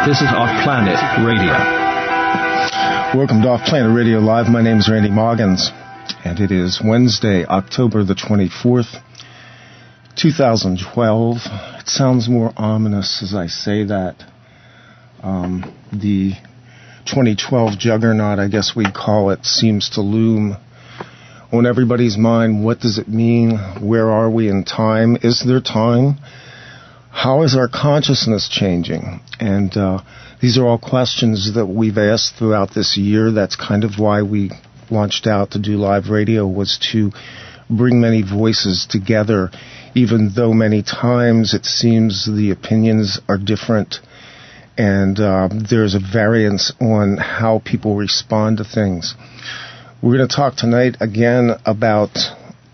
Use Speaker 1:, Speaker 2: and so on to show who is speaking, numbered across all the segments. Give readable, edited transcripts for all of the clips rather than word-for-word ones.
Speaker 1: This is OffPlanet Radio.
Speaker 2: Welcome to OffPlanet Radio Live. My name is Randy Moggins, and it is Wednesday, October the 24th, 2012. It sounds more ominous as I say that. The 2012 juggernaut, I guess we'd call it, seems to loom on everybody's mind. What does it mean? Where are we in time? Is there time? How is our consciousness changing? And these are all questions that we've asked throughout this year. That's kind of why we launched out to do live radio, was to bring many voices together, even though many times it seems the opinions are different and there's a variance on how people respond to things. We're going to talk tonight again about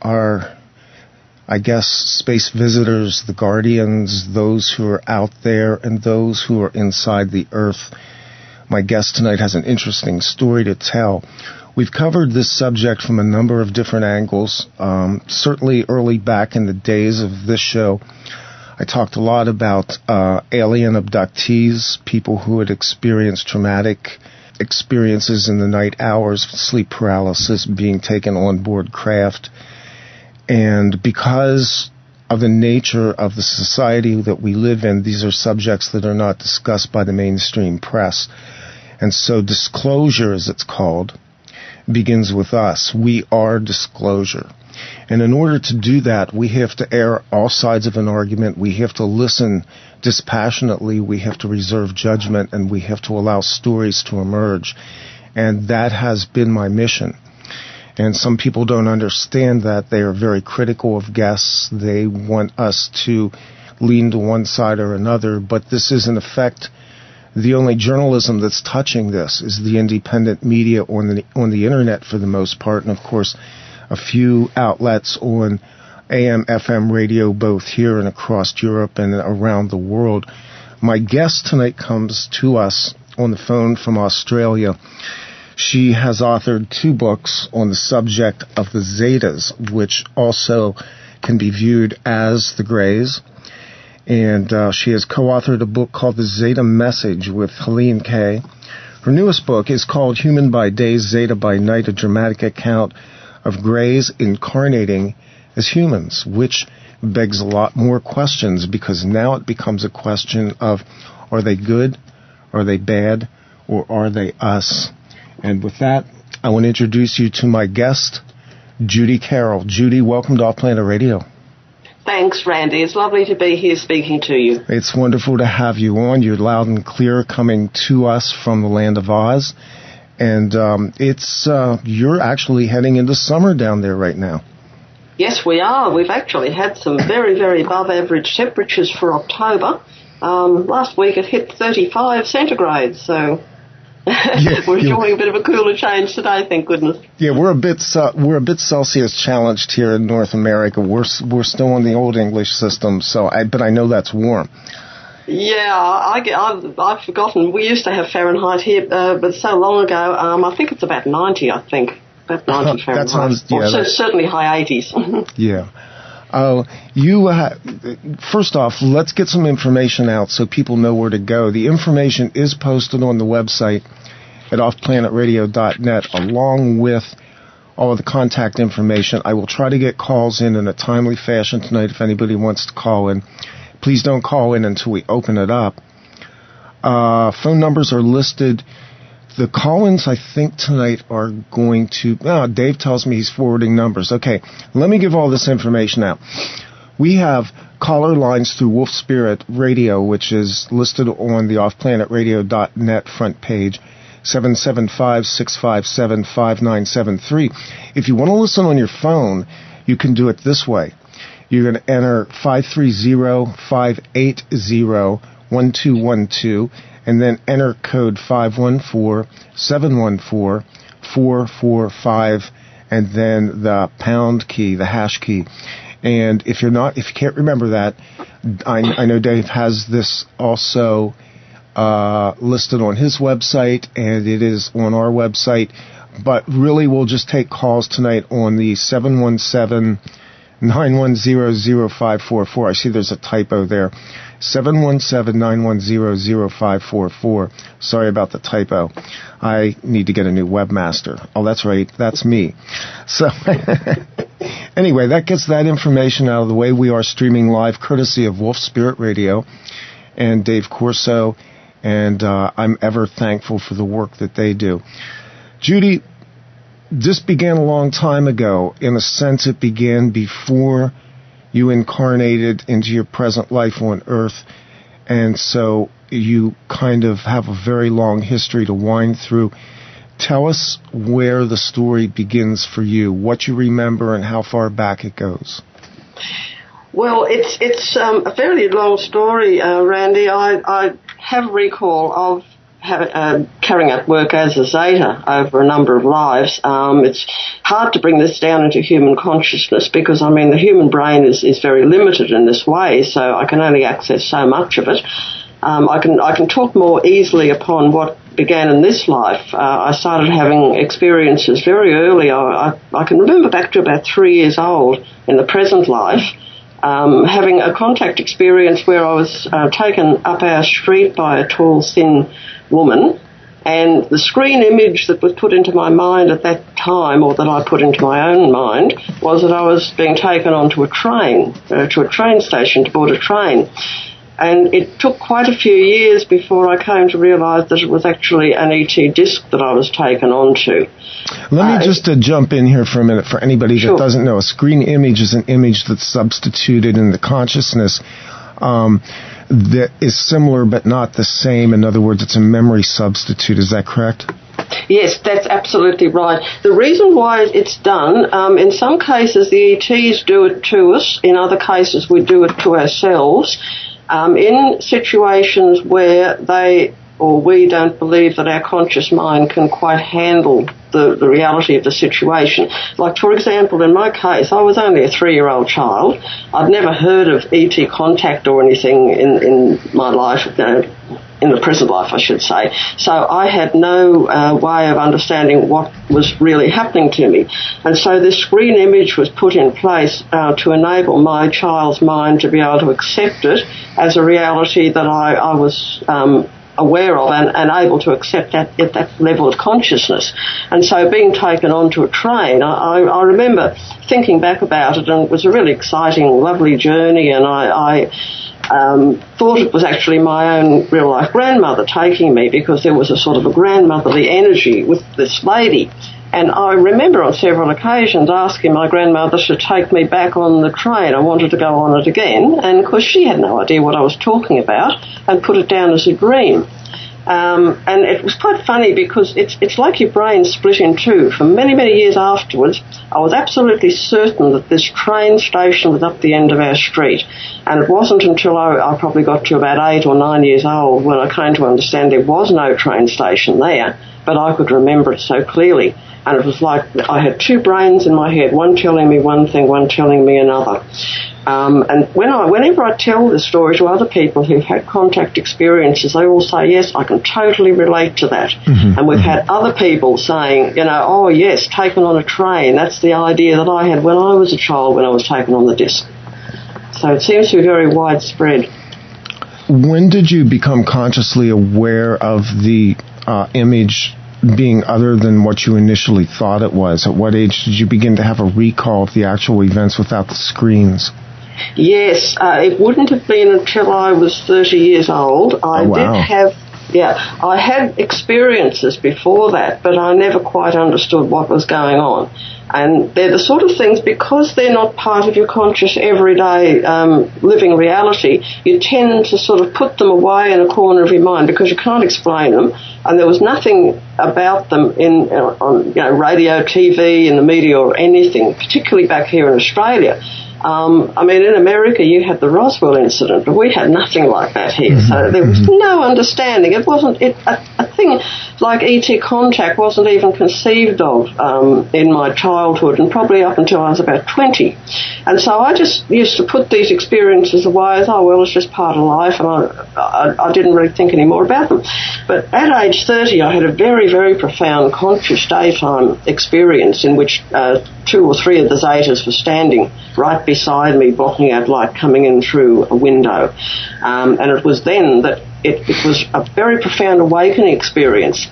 Speaker 2: our, I guess, space visitors, the guardians, those who are out there, and those who are inside the Earth. My guest tonight has an interesting story to tell. We've covered this subject from a number of different angles. Certainly early back in the days of this show, I talked a lot about alien abductees, people who had experienced traumatic experiences in the night hours, sleep paralysis, being taken on board craft. And because of the nature of the society that we live in, these are subjects that are not discussed by the mainstream press. And so disclosure, as it's called, begins with us. We are disclosure. And in order to do that, we have to air all sides of an argument. We have to listen dispassionately. We have to reserve judgment, and we have to allow stories to emerge. And that has been my mission. And some people don't understand that. They are very critical of guests. They want us to lean to one side or another. But this is, in effect, the only journalism that's touching this is the independent media on the internet for the most part. And, of course, a few outlets on AM, FM radio, both here and across Europe and around the world. My guest tonight comes to us on the phone from Australia. She has authored 2 books on the subject of the Zetas, which also can be viewed as the Greys. And she has co-authored a book called The Zeta Message with Helene Kay. Her newest book is called Human by Day, Zeta by Night, a dramatic account of Greys incarnating as humans, which begs a lot more questions, because now it becomes a question of, are they good, are they bad, or are they us? And with that, I want to introduce you to my guest, Judy-Carroll. Judy, welcome to OffPlanet Radio.
Speaker 3: Thanks, Randy. It's lovely to be here speaking to you.
Speaker 2: It's wonderful to have you on. You're loud and clear coming to us from the land of Oz. And you're actually heading into summer down there right now.
Speaker 3: Yes, we are. We've actually had some very, very above average temperatures for October. Last week it hit 35 centigrade, so we're enjoying a bit of a cooler change today, thank goodness. Yeah,
Speaker 2: we're a bit Celsius challenged here in North America. We're still in the old English system, but I know that's warm.
Speaker 3: Yeah, I've forgotten. We used to have Fahrenheit here, but so long ago. I think it's about 90. I think about 90 Fahrenheit. That sounds, certainly high 80s.
Speaker 2: Yeah. First off, let's get some information out so people know where to go. The information is posted on the website at offplanetradio.net, along with all of the contact information. I will try to get calls in a timely fashion tonight if anybody wants to call in. Please don't call in until we open it up. Phone numbers are listed. The call-ins, I think, tonight are going to... Dave tells me he's forwarding numbers. Okay, let me give all this information out. We have caller lines through Wolf Spirit Radio, which is listed on the offplanetradio.net front page, 775-657-5973. If you want to listen on your phone, you can do it this way. You're going to enter 530-580-1212, and then enter code 514-714-445, and then the pound key, the hash key. And if you can't remember that, I know Dave has this also listed on his website, and it is on our website. But really, we'll just take calls tonight on the 717 717-910-0544. I see there's a typo there. 717-910-0544. Sorry about the typo. I need to get a new webmaster. Oh, that's right. That's me. So, anyway, that gets that information out of the way. We are streaming live courtesy of Wolf Spirit Radio and Dave Corso, and I'm ever thankful for the work that they do. Judy, this began a long time ago. In a sense, it began before you incarnated into your present life on Earth, and so you kind of have a very long history to wind through. Tell us where the story begins for you, what you remember, and how far back it goes.
Speaker 3: Well, it's a fairly long story, Randy. I have recall of carrying out work as a Zeta over a number of lives. It's hard to bring this down into human consciousness because, I mean, the human brain is very limited in this way, so I can only access so much of it. I can talk more easily upon what began in this life. I started having experiences very early. I can remember back to about 3 years old in the present life, having a contact experience where I was taken up our street by a tall, thin woman, and the screen image that was put into my mind at that time, or that I put into my own mind, was that I was being taken onto a train, to a train station to board a train. And it took quite a few years before I came to realise that it was actually an ET disc that I was taken onto.
Speaker 2: Let me just jump in here for a minute for anybody that doesn't know. A screen image is an image that's substituted in the consciousness that is similar but not the same. In other words, it's a memory substitute. Is that correct?
Speaker 3: Yes, that's absolutely right. The reason why it's done, in some cases the ETs do it to us. In other cases we do it to ourselves. In situations where they or we don't believe that our conscious mind can quite handle the reality of the situation. Like, for example, in my case, I was only a 3-year-old child. I'd never heard of ET contact or anything in my life, in the present life, I should say. So I had no way of understanding what was really happening to me. And so this screen image was put in place to enable my child's mind to be able to accept it as a reality that I was aware of and able to accept at that level of consciousness. And so being taken onto a train, I remember thinking back about it, and it was a really exciting, lovely journey, and I thought it was actually my own real-life grandmother taking me, because there was a sort of a grandmotherly energy with this lady. And I remember on several occasions asking my grandmother to take me back on the train. I wanted to go on it again, and of course she had no idea what I was talking about and put it down as a dream. And it was quite funny because it's like your brain split in two. For many, many years afterwards, I was absolutely certain that this train station was up the end of our street. And it wasn't until I probably got to about 8 or 9 years old when I came to understand there was no train station there, but I could remember it so clearly. And it was like I had two brains in my head, one telling me one thing, one telling me another. And whenever I tell this story to other people who've had contact experiences, they all say, yes, I can totally relate to that. Mm-hmm. And we've had other people saying, oh, yes, taken on a train. That's the idea that I had when I was a child, when I was taken on the disc. So it seems to be very widespread.
Speaker 2: When did you become consciously aware of the image being other than what you initially thought it was? At what age did you begin to have a recall of the actual events without the screens?
Speaker 3: Yes, it wouldn't have been until I was 30 years old. I had experiences before that, but I never quite understood what was going on. And they're the sort of things, because they're not part of your conscious everyday living reality, you tend to sort of put them away in a corner of your mind because you can't explain them. And there was nothing about them on radio, TV, in the media or anything, particularly back here in Australia. In America you had the Roswell incident, but we had nothing like that here. Mm-hmm. So there was no understanding. It wasn't. A thing like ET contact wasn't even conceived of in my childhood, and probably up until I was about 20. And so I just used to put these experiences away as, oh, well, it's just part of life, and I didn't really think any more about them. But at age 30, I had a very, very profound conscious daytime experience in which 2 or 3 of the Zetas were standing right beside me, blocking out light coming in through a window. And it was then that it was a very profound awakening experience,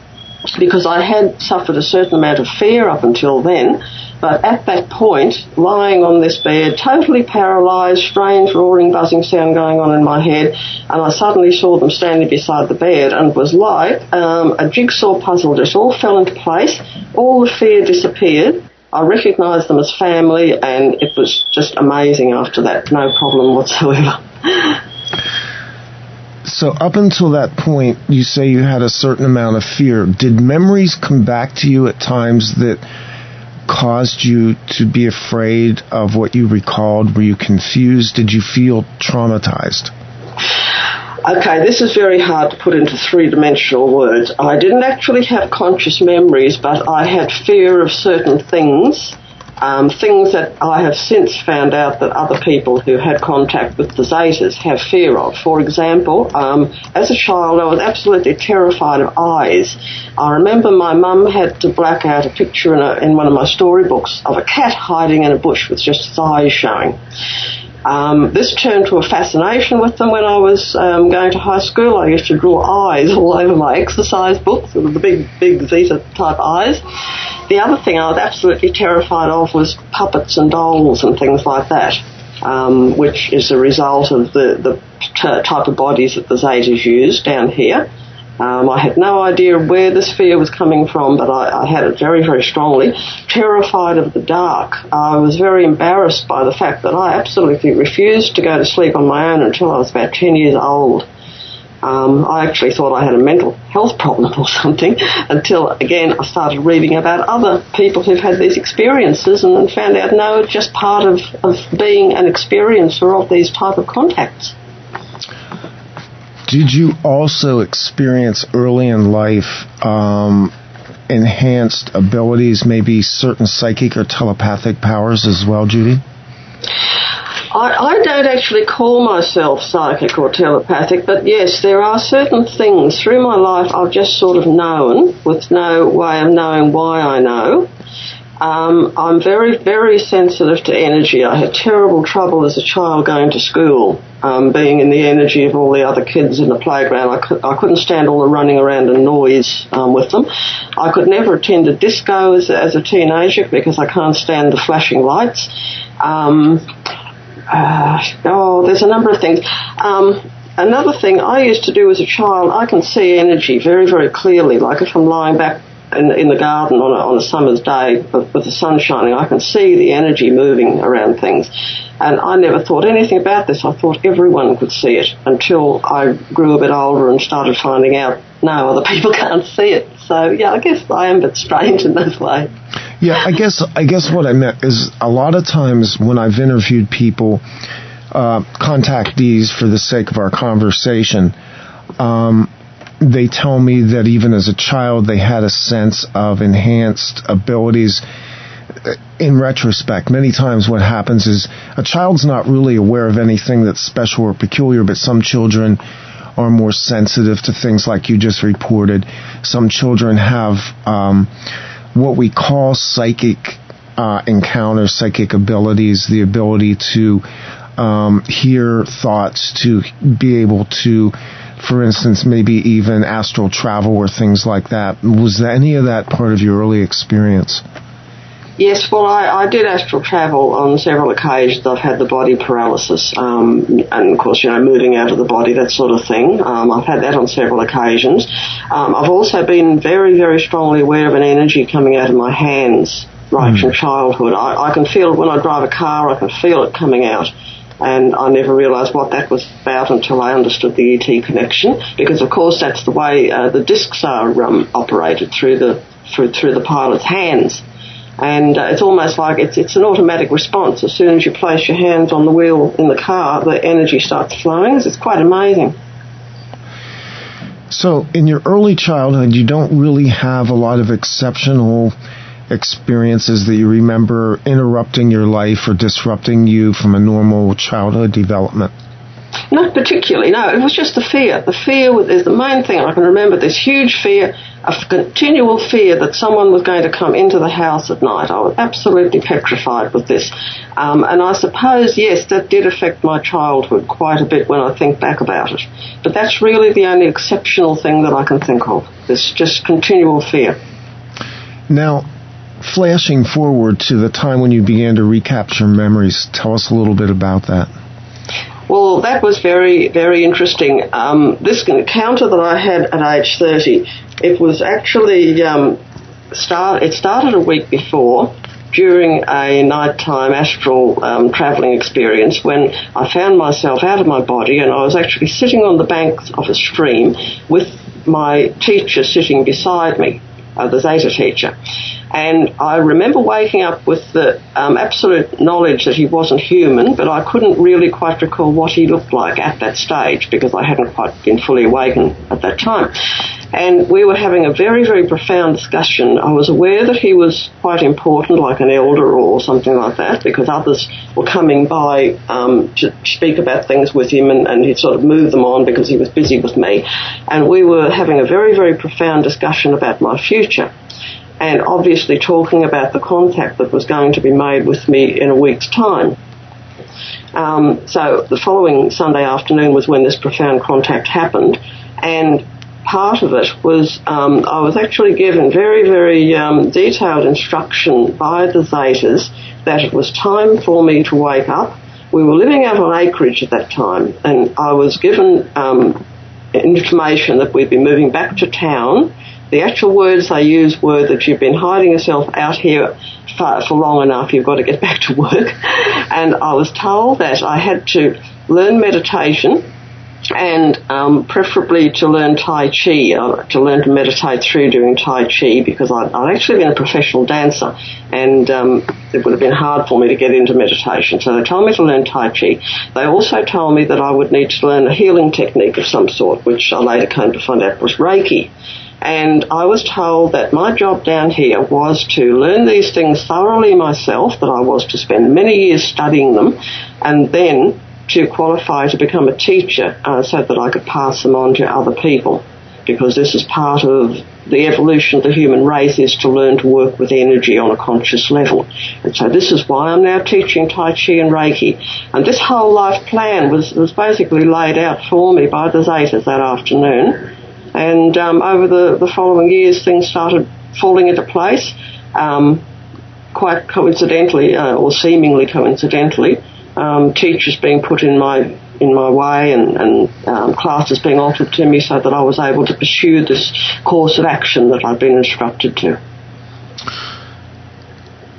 Speaker 3: because I had suffered a certain amount of fear up until then. But at that point, lying on this bed, totally paralysed, strange roaring, buzzing sound going on in my head, and I suddenly saw them standing beside the bed, and it was like a jigsaw puzzle just all fell into place. All the fear disappeared. I recognised them as family, and it was just amazing after that. No problem whatsoever.
Speaker 2: So up until that point, you say you had a certain amount of fear. Did memories come back to you at times that caused you to be afraid of what you recalled? Were you confused? Did you feel traumatized?
Speaker 3: Okay, this is very hard to put into 3-dimensional words. I didn't actually have conscious memories, but I had fear of certain things. Things that I have since found out that other people who had contact with the Zetas have fear of. For example, as a child, I was absolutely terrified of eyes. I remember my mum had to black out a picture in one of my storybooks of a cat hiding in a bush with just its eyes showing. This turned to a fascination with them when I was going to high school. I used to draw eyes all over my exercise books, sort of the big Zeta-type eyes. The other thing I was absolutely terrified of was puppets and dolls and things like that, which is a result of the type of bodies that the Zetas use down here. I had no idea where this fear was coming from, but I had it very, very strongly. Terrified of the dark. I was very embarrassed by the fact that I absolutely refused to go to sleep on my own until I was about 10 years old. I actually thought I had a mental health problem or something until, again, I started reading about other people who've had these experiences and found out, no, it's just part of being an experiencer of these type of contacts.
Speaker 2: Did you also experience early in life enhanced abilities, maybe certain psychic or telepathic powers as well, Judy?
Speaker 3: I don't actually call myself psychic or telepathic, but yes, there are certain things through my life I've just sort of known with no way of knowing why I know. I'm very, very sensitive to energy. I had terrible trouble as a child going to school, being in the energy of all the other kids in the playground. I couldn't stand all the running around and noise with them. I could never attend a disco as a teenager because I can't stand the flashing lights. There's a number of things. Another thing I used to do as a child, I can see energy very, very clearly. Like if I'm lying back in the garden on a summer's day with the sun shining, I can see the energy moving around things. And I never thought anything about this. I thought everyone could see it until I grew a bit older and started finding out, no, other people can't see it. So, yeah, I guess I am a bit strange in this way.
Speaker 2: Yeah, I guess what I meant is a lot of times when I've interviewed people, contactees for the sake of our conversation, they tell me that even as a child they had a sense of enhanced abilities. In retrospect, many times what happens is a child's not really aware of anything that's special or peculiar, but some children are more sensitive to things like you just reported. Some children have what we call psychic encounters, psychic abilities, the ability to hear thoughts, to be able to, for instance, maybe even astral travel or things like that. Was any of that part of your early experience?
Speaker 3: Yes, well, I did astral travel on several occasions. I've had the body paralysis, and of course, moving out of the body, that sort of thing. I've had that on several occasions. I've also been very, very strongly aware of an energy coming out of my hands right from childhood. I can feel it when I drive a car. I can feel it coming out. And I never realised what that was about until I understood the ET connection, because of course that's the way the discs are operated through the pilot's hands. And it's almost like it's an automatic response. As soon as you place your hands on the wheel in the car, the energy starts flowing. It's quite amazing.
Speaker 2: So in your early childhood, you don't really have a lot of exceptional experiences that you remember interrupting your life or disrupting you from a normal childhood development?
Speaker 3: Not particularly, no. It was just the fear. The fear is the main thing. I can remember this huge fear, a continual fear that someone was going to come into the house at night. I was absolutely petrified with this. And I suppose, yes, that did affect my childhood quite a bit when I think back about it. But that's really the only exceptional thing that I can think of, this just continual fear.
Speaker 2: Now, flashing forward to the time when you began to recapture memories, tell us a little bit about that.
Speaker 3: Well, that was very, very interesting. This encounter that I had at age 30, it was actually, it started a week before during a nighttime astral travelling experience when I found myself out of my body and I was actually sitting on the banks of a stream with my teacher sitting beside me, the Zeta teacher. And I remember waking up with the absolute knowledge that he wasn't human, but I couldn't really quite recall what he looked like at that stage because I hadn't quite been fully awakened at that time. And we were having a very, very profound discussion. I was aware that he was quite important, like an elder or something like that, because others were coming by to speak about things with him, and he'd sort of move them on because he was busy with me. And we were having a very, very profound discussion about my future, and obviously talking about the contact that was going to be made with me in a week's time. So the following Sunday afternoon was when this profound contact happened, and part of it was I was actually given very, very detailed instruction by the Zetas that it was time for me to wake up. We were living out on acreage at that time, and I was given information that we'd be moving back to town. The actual words they used were that you've been hiding yourself out here for long enough, you've got to get back to work. And I was told that I had to learn meditation and preferably to learn Tai Chi, to learn to meditate through doing Tai Chi, because I'd actually been a professional dancer and it would have been hard for me to get into meditation. So they told me to learn Tai Chi. They also told me that I would need to learn a healing technique of some sort, which I later came to find out was Reiki. And I was told that my job down here was to learn these things thoroughly myself, that I was to spend many years studying them, and then to qualify to become a teacher so that I could pass them on to other people, because this is part of the evolution of the human race, is to learn to work with energy on a conscious level. And so this is why I'm now teaching Tai Chi and Reiki. And this whole life plan was basically laid out for me by the Zetas that afternoon. And over the following years, things started falling into place, quite coincidentally, or seemingly coincidentally. Teachers being put in my way and classes being offered to me so that I was able to pursue this course of action that I'd been instructed to.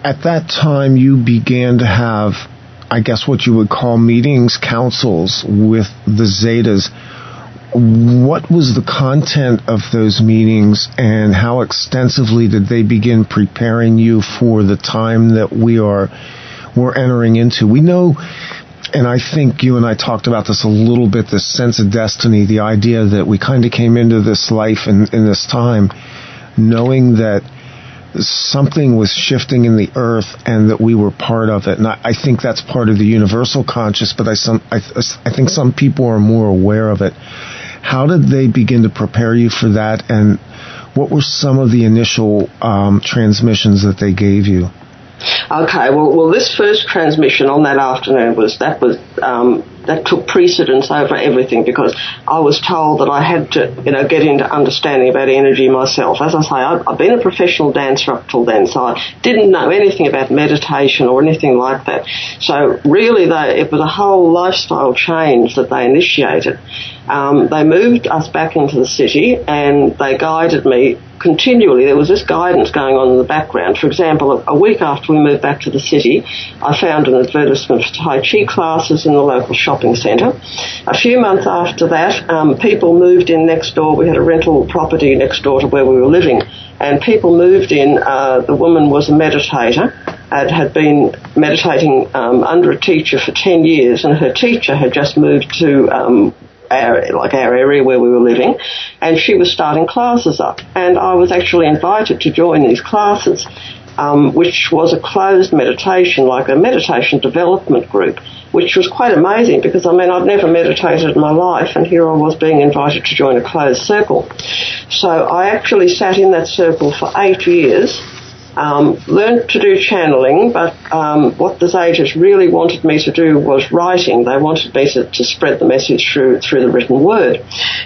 Speaker 2: At that time, you began to have, I guess, what you would call meetings, councils with the Zetas. What was the content of those meetings, and how extensively did they begin preparing you for the time that we're entering into? We know, and I think you and I talked about this a little bit, this sense of destiny, the idea that we kind of came into this life in this time knowing that something was shifting in the earth and that we were part of it. And I think that's part of the universal conscious, but I think some people are more aware of it. How did they begin to prepare you for that, and what were some of the initial transmissions that they gave you?
Speaker 3: Okay, well, this first transmission on that afternoon that took precedence over everything, because I was told that I had to, get into understanding about energy myself. As I say, I've been a professional dancer up till then, so I didn't know anything about meditation or anything like that. So really, it was a whole lifestyle change that they initiated. They moved us back into the city and they guided me continually. There was this guidance going on in the background. For example, a week after we moved back to the city, I found an advertisement for Tai Chi classes in the local shopping centre. A few months after that, people moved in next door. We had a rental property next door to where we were living, and people moved in. The woman was a meditator and had been meditating under a teacher for 10 years, and her teacher had just moved to our area where we were living, and she was starting classes up, and I was actually invited to join these classes, which was a closed meditation, like a meditation development group, which was quite amazing because, I'd never meditated in my life, and here I was being invited to join a closed circle. So I actually sat in that circle for 8 years, learned to do channeling, but what the Zetas really wanted me to do was writing. They wanted me to spread the message through the written word.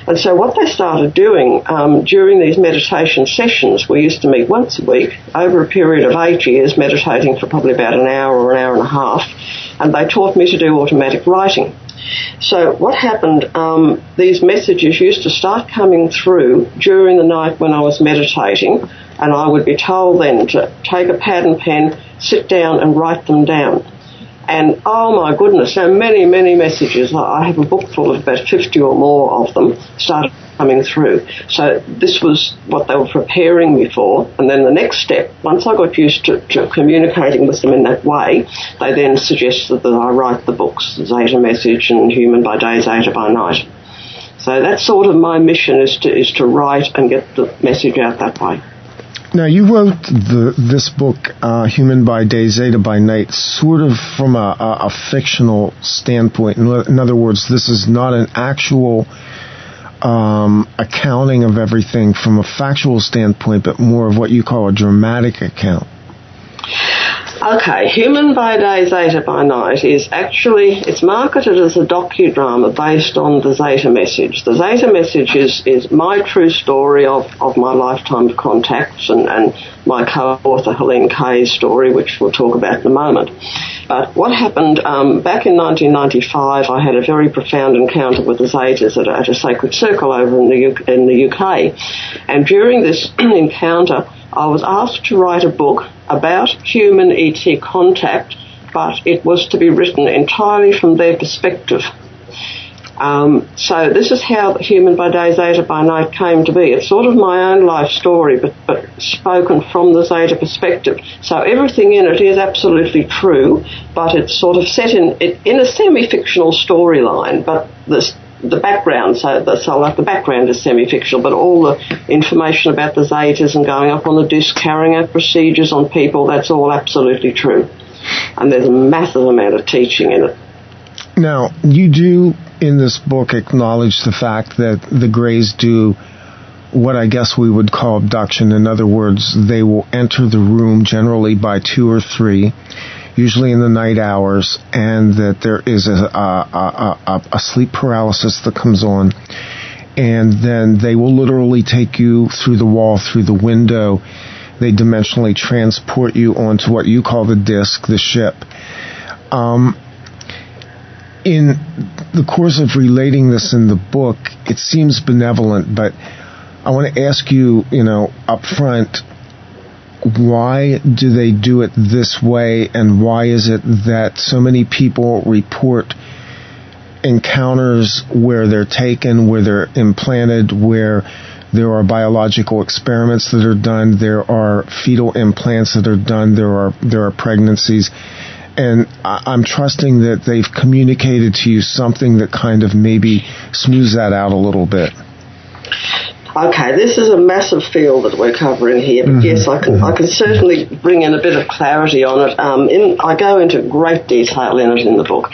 Speaker 3: And so what they started doing during these meditation sessions, we used to meet once a week over a period of 8 years, meditating for probably about an hour or an hour and a half, and they taught me to do automatic writing. So what happened, these messages used to start coming through during the night when I was meditating, and I would be told then to take a pad and pen, sit down and write them down. And oh my goodness, so many, many messages. I have a book full of about 50 or more of them started coming through. So this was what they were preparing me for. And then the next step, once I got used to communicating with them in that way, they then suggested that I write the books, Zeta Message and Human by Day, Zeta by Night. So that's sort of my mission, is to write and get the message out that way.
Speaker 2: Now, you wrote this book, Human by Day, Zeta by Night, sort of from a fictional standpoint. In other words, this is not an actual accounting of everything from a factual standpoint, but more of what you call a dramatic account.
Speaker 3: Okay, Human by Day, Zeta by Night it's marketed as a docudrama based on the Zeta Message. The Zeta Message is my true story of my lifetime of contacts and my co-author Helene Kay's story, which we'll talk about in a moment. But what happened, back in 1995, I had a very profound encounter with the Zetas at a sacred circle over in the UK. And during this encounter, I was asked to write a book about human ET contact, but it was to be written entirely from their perspective. So this is how Human by Day, Zeta by Night came to be. It's sort of my own life story, but spoken from the Zeta perspective. So everything in it is absolutely true, but it's sort of set in a semi-fictional storyline, but the background, so like the background is semi-fictional, but all the information about the Zetas and going up on the disc, carrying out procedures on people, that's all absolutely true. And there's a massive amount of teaching in it.
Speaker 2: Now, you do, in this book, acknowledge the fact that the Greys do what I guess we would call abduction. In other words, they will enter the room generally by 2 or 3, usually in the night hours, and that there is a sleep paralysis that comes on, and then they will literally take you through the wall, through the window. They dimensionally transport you onto what you call the disc, the ship. In the course of relating this in the book, it seems benevolent, but I want to ask you, up front, why do they do it this way, and why is it that so many people report encounters where they're taken, where they're implanted, where there are biological experiments that are done, there are fetal implants that are done, there are pregnancies, and I'm trusting that they've communicated to you something that kind of maybe smooths that out a little bit.
Speaker 3: Okay, this is a massive field that we're covering here, but yes, I can certainly bring in a bit of clarity on it. I go into great detail in it in the book.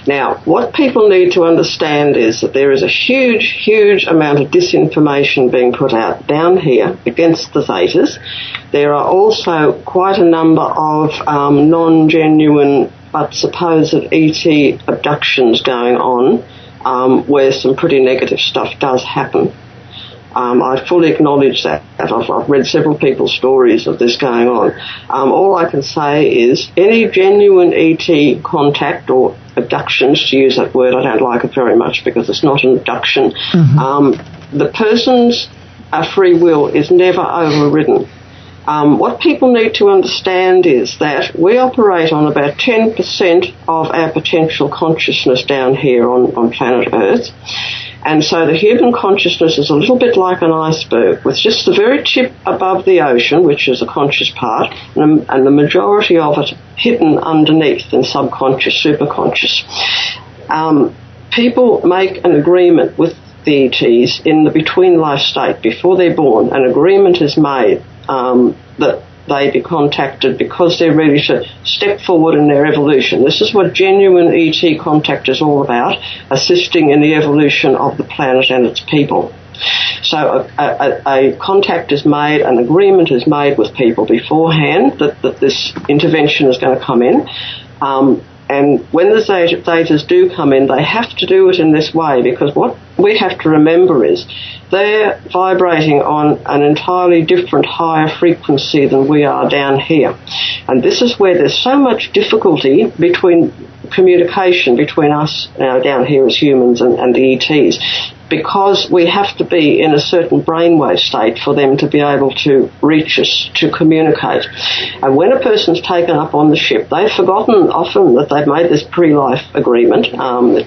Speaker 3: Now, what people need to understand is that there is a huge, huge amount of disinformation being put out down here against the Zetas. There are also quite a number of non-genuine but supposed ET abductions going on, where some pretty negative stuff does happen. I fully acknowledge that. I've read several people's stories of this going on. All I can say is any genuine ET contact or abductions, to use that word, I don't like it very much because it's not an abduction. The person's free will is never overridden. What people need to understand is that we operate on about 10% of our potential consciousness down here on planet Earth. And so the human consciousness is a little bit like an iceberg with just the very tip above the ocean, which is a conscious part, and the majority of it hidden underneath in subconscious, superconscious. people make an agreement with the ETs in the between life state before they're born. An agreement is made that they be contacted because they're ready to step forward in their evolution. This is what genuine ET contact is all about, assisting in the evolution of the planet and its people. So a contact is made, an agreement is made with people beforehand that this intervention is going to come in. And when the Zetas do come in, they have to do it in this way, because what we have to remember is they're vibrating on an entirely different, higher frequency than we are down here. And this is where there's so much difficulty between communication between us down here as humans and the ETs, because we have to be in a certain brainwave state for them to be able to reach us, to communicate. And when a person's taken up on the ship, they've forgotten often that they've made this pre-life agreement.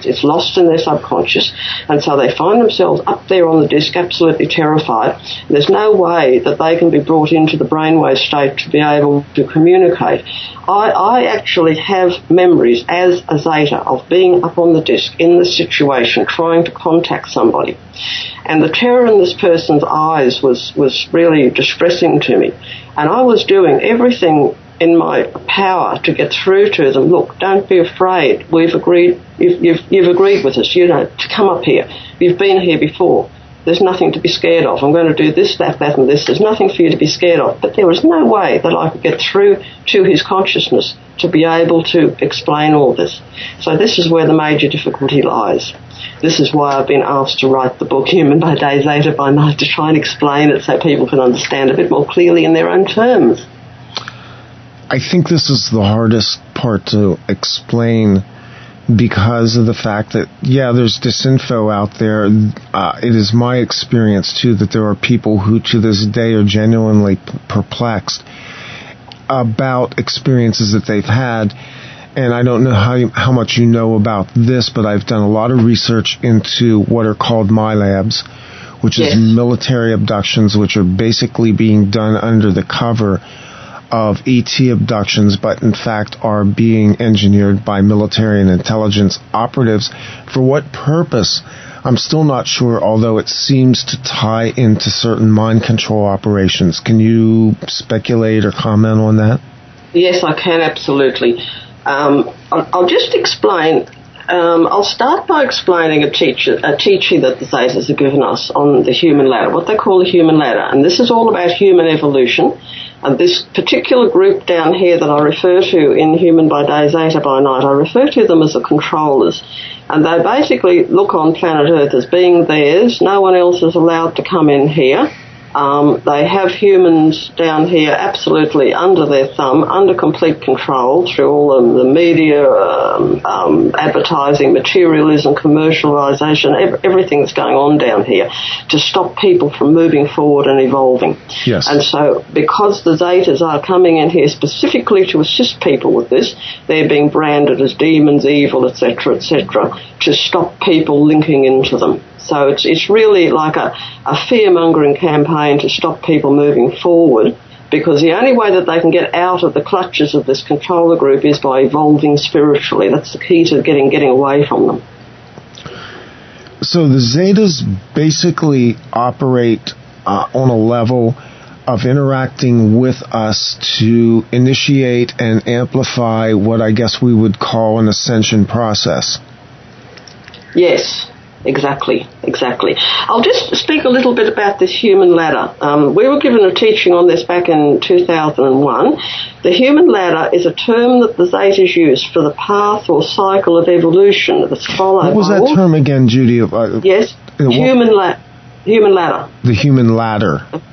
Speaker 3: It's lost in their subconscious, and so they find themselves up there on the disc absolutely terrified. There's no way that they can be brought into the brainwave state to be able to communicate. I actually have memories as a Zeta of being up on the disc in this situation, trying to contact somebody. And the terror in this person's eyes was really distressing to me. And I was doing everything in my power to get through to them. Look, don't be afraid. We've agreed, you've agreed with us, to come up here. You've been here before. There's nothing to be scared of. I'm going to do this, that, and this. There's nothing for you to be scared of. But there was no way that I could get through to his consciousness to be able to explain all this. So this is where the major difficulty lies. This is why I've been asked to write the book Human by Day, Zeta by Night, to try and explain it so people can understand a bit more clearly in their own terms.
Speaker 2: I think this is the hardest part to explain, because of the fact that, there's disinfo out there. It is my experience, too, that there are people who, to this day, are genuinely perplexed about experiences that they've had. And I don't know how much you know about this, but I've done a lot of research into what are called MyLabs, which is military abductions, which are basically being done under the cover of ET abductions, but in fact are being engineered by military and intelligence operatives. For what purpose? I'm still not sure, although it seems to tie into certain mind control operations. Can you speculate or comment on that?
Speaker 3: Yes, I can, absolutely. I'll just explain. I'll start by explaining a teaching that the Zetas have given us on the human ladder, what they call the human ladder. And this is all about human evolution. And this particular group down here that I refer to in Human by Day, Zeta by Night, I refer to them as the controllers. And they basically look on planet Earth as being theirs. No one else is allowed to come in here. They have humans down here absolutely under their thumb, under complete control through all the media, advertising, materialism, commercialisation, everything that's going on down here to stop people from moving forward and evolving.
Speaker 2: Yes.
Speaker 3: And so because the Zetas are coming in here specifically to assist people with this, they're being branded as demons, evil, etc., to stop people linking into them. So it's really like a fear-mongering campaign to stop people moving forward, because the only way that they can get out of the clutches of this controller group is by evolving spiritually. That's the key to getting away from them.
Speaker 2: So the Zetas basically operate on a level of interacting with us to initiate and amplify what I guess we would call an ascension process.
Speaker 3: Yes. Exactly. I'll just speak a little bit about this human ladder. We were given a teaching on this back in 2001. The human ladder is a term that the Zetas use for the path or cycle of evolution that's followed.
Speaker 2: What was that term again, Judy?
Speaker 3: Yes, human ladder.
Speaker 2: The human ladder.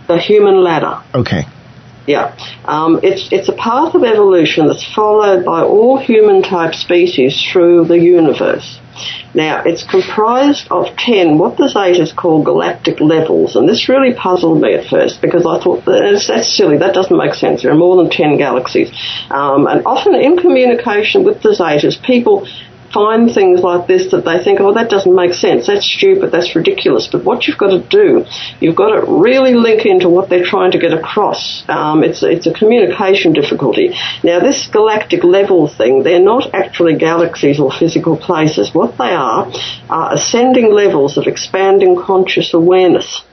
Speaker 3: The human ladder.
Speaker 2: Okay.
Speaker 3: Yeah. It's a path of evolution that's followed by all human-type species through the universe. Now, it's comprised of 10, what the Zetas call galactic levels, and this really puzzled me at first, because I thought, that's silly, that doesn't make sense. There are more than 10 galaxies. And often in communication with the Zetas, people find things like this that they think, oh, that doesn't make sense, that's stupid, that's ridiculous. But what you've got to do, you've got to really link into what they're trying to get across. It's a communication difficulty. Now, this galactic level thing, they're not actually galaxies or physical places. What they are ascending levels of expanding conscious awareness.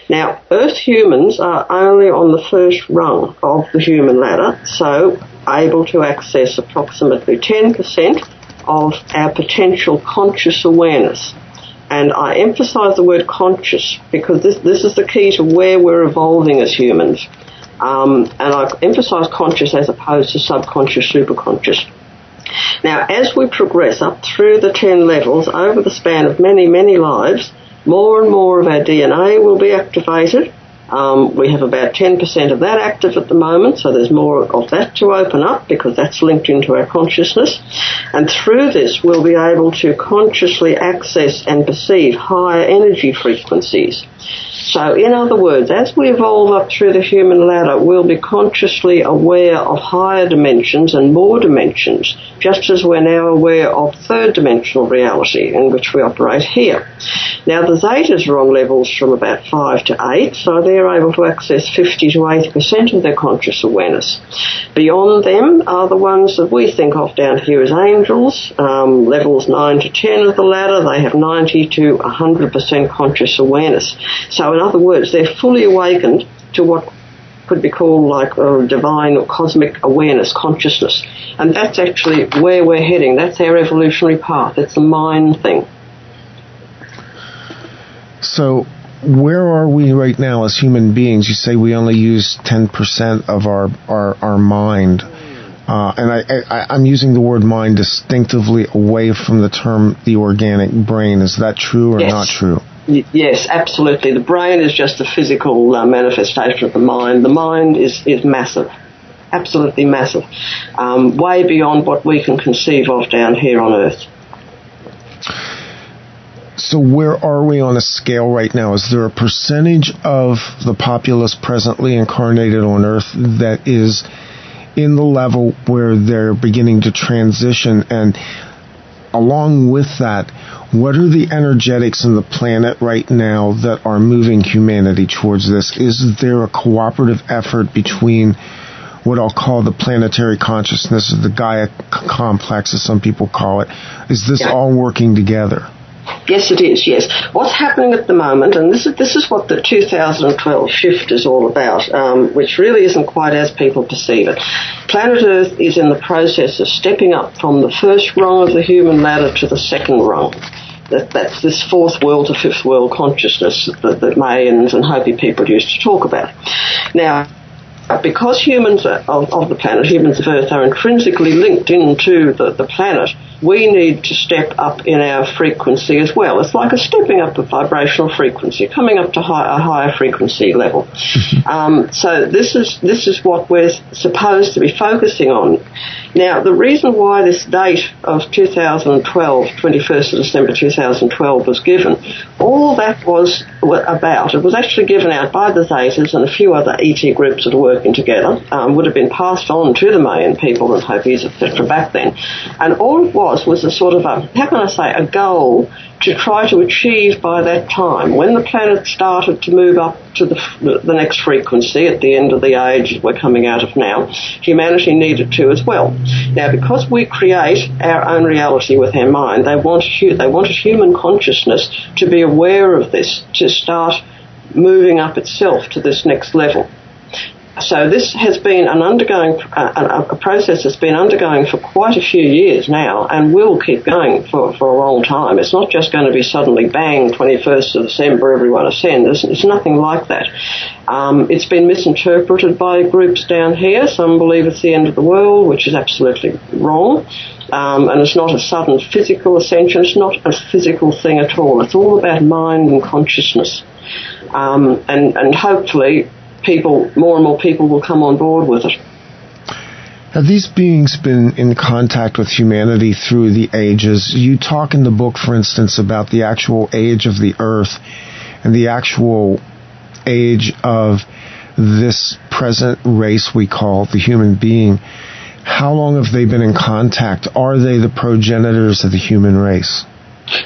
Speaker 3: Now, Earth humans are only on the first rung of the human ladder, so able to access approximately 10% of our potential conscious awareness. And I emphasize the word conscious because this is the key to where we're evolving as humans. And I emphasize conscious as opposed to subconscious, superconscious. Now, as we progress up through the 10 levels over the span of many, many lives, more and more of our DNA will be activated. We have about 10% of that active at the moment, so there's more of that to open up because that's linked into our consciousness. And through this, we'll be able to consciously access and perceive higher energy frequencies. So, in other words, as we evolve up through the human ladder, we'll be consciously aware of higher dimensions and more dimensions, just as we're now aware of third-dimensional reality in which we operate here. Now, the Zetas are on levels from about 5 to 8, so they're able to access 50 to 80% of their conscious awareness. Beyond them are the ones that we think of down here as angels. Levels 9 to 10 of the ladder, they have 90 to 100% conscious awareness. So, in other words, they're fully awakened to what could be called like a divine or cosmic awareness, consciousness. And that's actually where we're heading. That's our evolutionary path. It's a mind thing.
Speaker 2: So where are we right now as human beings? You say we only use 10% of our mind. And I'm using the word mind distinctively away from the term the organic brain. Is that true or not true?
Speaker 3: Yes, absolutely. The brain is just a physical manifestation of the mind. The mind is massive, absolutely massive, way beyond what we can conceive of down here on Earth.
Speaker 2: So where are we on a scale right now? Is there a percentage of the populace presently incarnated on Earth that is in the level where they're beginning to transition? And along with that, what are the energetics in the planet right now that are moving humanity towards this? Is there a cooperative effort between what I'll call the planetary consciousness, or the Gaia complex, as some people call it? Is this all working together?
Speaker 3: Yes, it is, yes. What's happening at the moment, and this is what the 2012 shift is all about, which really isn't quite as people perceive it. Planet Earth is in the process of stepping up from the first rung of the human ladder to the second rung. That's this fourth world to fifth world consciousness that Mayans and Hopi people used to talk about. Now, because humans of the planet, humans of Earth, are intrinsically linked into the planet, we need to step up in our frequency as well. It's like a stepping up of vibrational frequency, coming up to a higher frequency level. So this is what we're supposed to be focusing on. Now, the reason why this date of 2012, 21st of December 2012, was given, all that was about, it was actually given out by the Zetas and a few other ET groups that are working together, would have been passed on to the Mayan people and Hopis, etc. back then. And all it was a sort of a goal to try to achieve by that time. When the planet started to move up to the next frequency at the end of the age we're coming out of now, humanity needed to as well. Now, because we create our own reality with our mind, they wanted human consciousness to be aware of this, to start moving up itself to this next level. So this has been a process that's been undergoing for quite a few years now and will keep going for a long time. It's not just going to be suddenly bang, 21st of December, everyone ascends. It's nothing like that. It's been misinterpreted by groups down here. Some believe it's the end of the world, which is absolutely wrong. And it's not a sudden physical ascension. It's not a physical thing at all. It's all about mind and consciousness. And hopefully more and more people will come on board with it.
Speaker 2: Have these beings been in contact with humanity through the ages? You talk in the book, for instance, about the actual age of the Earth and the actual age of this present race we call the human being. How long have they been in contact? Are they the progenitors of the human race?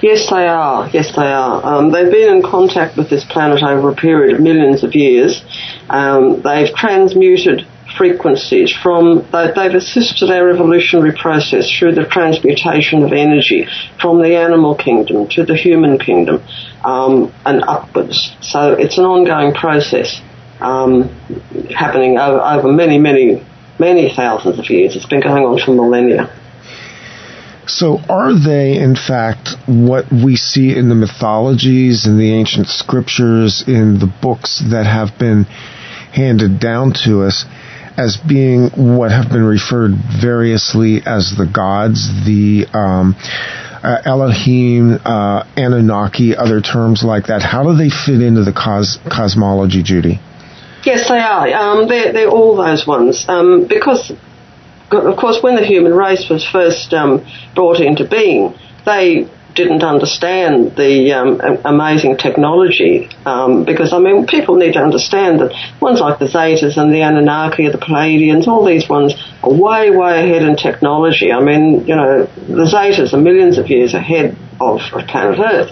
Speaker 3: Yes, they are. Yes, they are. They've been in contact with this planet over a period of millions of years. They've transmuted frequencies they've assisted our evolutionary process through the transmutation of energy from the animal kingdom to the human kingdom, and upwards. So it's an ongoing process, happening over many, many, many thousands of years. It's been going on for millennia.
Speaker 2: So are they, in fact, what we see in the mythologies, in the ancient scriptures, in the books that have been handed down to us, as being what have been referred variously as the gods, the Elohim, Anunnaki, other terms like that? How do they fit into the cosmology, Judy?
Speaker 3: Yes, they are. They're all those ones. Because, of course, when the human race was first brought into being, they didn't understand the amazing technology, because, I mean, people need to understand that ones like the Zetas and the Anunnaki, the Pleiadians, all these ones are way, way ahead in technology. I mean, you know, the Zetas are millions of years ahead of planet Earth,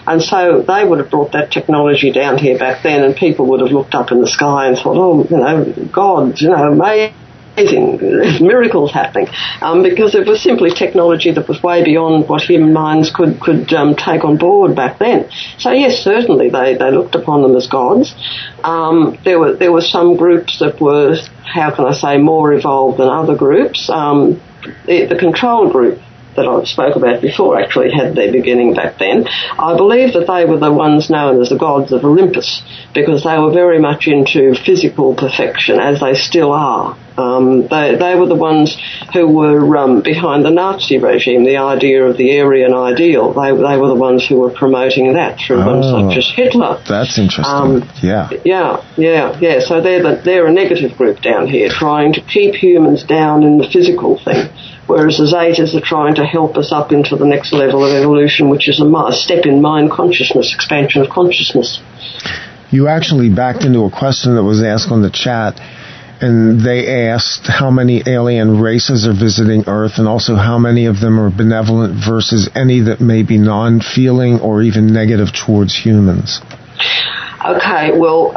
Speaker 3: and so they would have brought that technology down here back then, and people would have looked up in the sky and thought, oh, you know, gods, you know, amazing miracles happening, because it was simply technology that was way beyond what human minds could take on board back then. So yes, certainly they looked upon them as gods. There were some groups that were, how can I say, more evolved than other groups. The control group that I spoke about before actually had their beginning back then. I believe that they were the ones known as the gods of Olympus, because they were very much into physical perfection, as they still are. They were the ones who were behind the Nazi regime, the idea of the Aryan ideal. They were the ones who were promoting that through ones such as Hitler.
Speaker 2: That's interesting. Yeah.
Speaker 3: So they're a negative group down here, trying to keep humans down in the physical thing, whereas the Zetas are trying to help us up into the next level of evolution, which is a step in mind consciousness, expansion of consciousness.
Speaker 2: You actually backed into a question that was asked on the chat, and they asked how many alien races are visiting Earth, and also how many of them are benevolent versus any that may be non-feeling or even negative towards humans.
Speaker 3: Okay, well,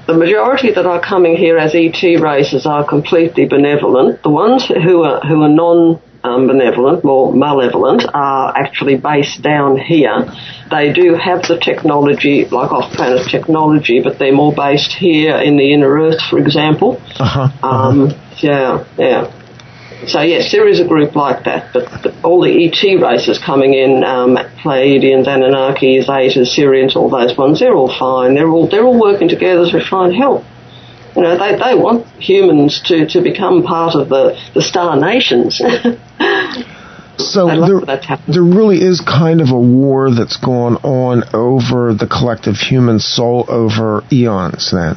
Speaker 3: the majority that are coming here as ET races are completely benevolent. The ones who are non-benevolent, more malevolent, are actually based down here. They do have the technology, like off-planet technology, but they're more based here in the inner Earth, for example. Yeah. So yes, there is a group like that, but all the ET races coming in, Pleiadians, Anunnaki, Zetas, Syrians, all those ones, they're all fine. They're all working together to try and help. You know, they want humans to become part of the star nations.
Speaker 2: So there really is kind of a war that's gone on over the collective human soul over eons then.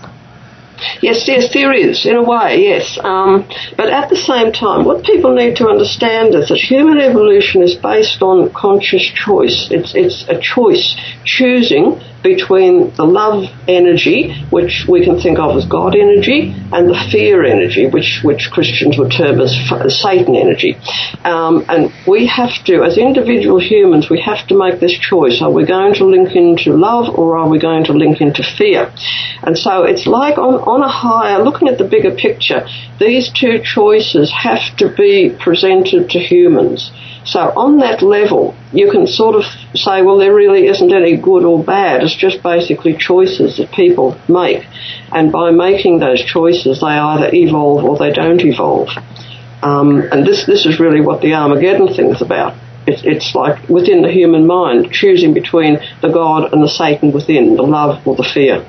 Speaker 3: Yes, there is, in a way, yes. But at the same time, what people need to understand is that human evolution is based on conscious choice. It's a choice, choosing between the love energy, which we can think of as God energy, and the fear energy, which Christians would term as Satan energy. And we have to, as individual humans, we have to make this choice. Are we going to link into love, or are we going to link into fear? And so it's like on a higher, looking at the bigger picture, these two choices have to be presented to humans. So on that level, you can sort of say, well, there really isn't any good or bad. It's just basically choices that people make. And by making those choices, they either evolve or they don't evolve. And this is really what the Armageddon thing is about. It's like within the human mind, choosing between the God and the Satan within, the love or the fear.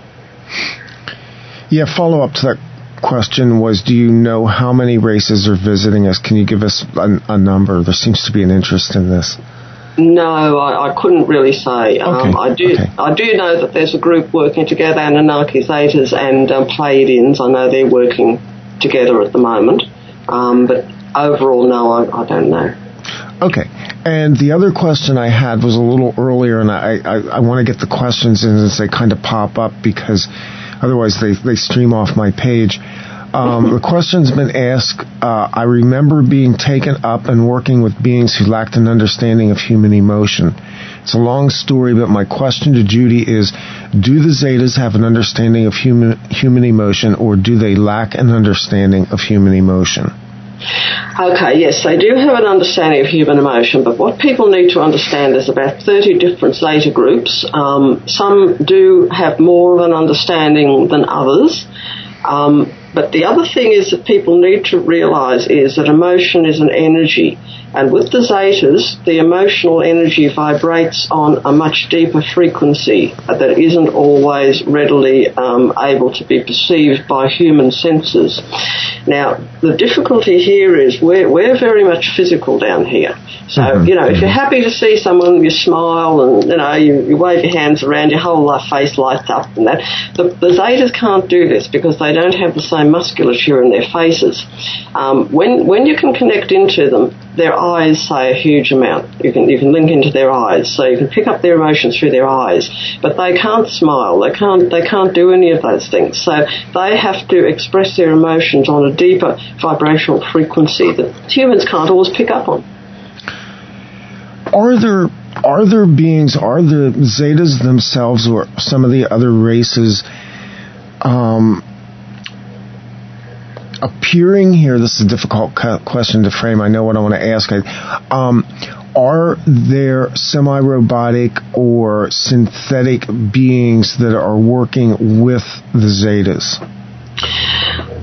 Speaker 2: Yeah, follow-up to that question was, do you know how many races are visiting us? Can you give us a number? There seems to be an interest in this.
Speaker 3: No, I couldn't really say. I do know that there's a group working together, Anunnaki, Zetas and Pleiadians. I know they're working together at the moment. But overall, no, I don't know. Okay.
Speaker 2: And the other question I had was a little earlier, and I want to get the questions in as they kind of pop up, because otherwise they stream off my page. The question's been asked. I remember being taken up and working with beings who lacked an understanding of human emotion. It's a long story, but my question to Judy is, do the Zetas have an understanding of human emotion, or do they lack an understanding of human emotion?
Speaker 3: Okay, yes, they do have an understanding of human emotion, but what people need to understand is about 30 different Zeta groups. Some do have more of an understanding than others. But the other thing is that people need to realise is that emotion is an energy. And with the Zetas, the emotional energy vibrates on a much deeper frequency that isn't always readily able to be perceived by human senses. Now, the difficulty here is we're very much physical down here. So, if you're happy to see someone, you smile and, you wave your hands around, your whole face lights up and that. The Zetas can't do this because they don't have the same musculature in their faces. When you can connect into them, their eyes say a huge amount. You can link into their eyes, so you can pick up their emotions through their eyes. But they can't smile. They can't do any of those things. So they have to express their emotions on a deeper vibrational frequency that humans can't always pick up on.
Speaker 2: Are there beings, are the Zetas themselves or some of the other races appearing here? This is a difficult question to frame. I know what I want to ask. Are there semi-robotic or synthetic beings that are working with the Zetas?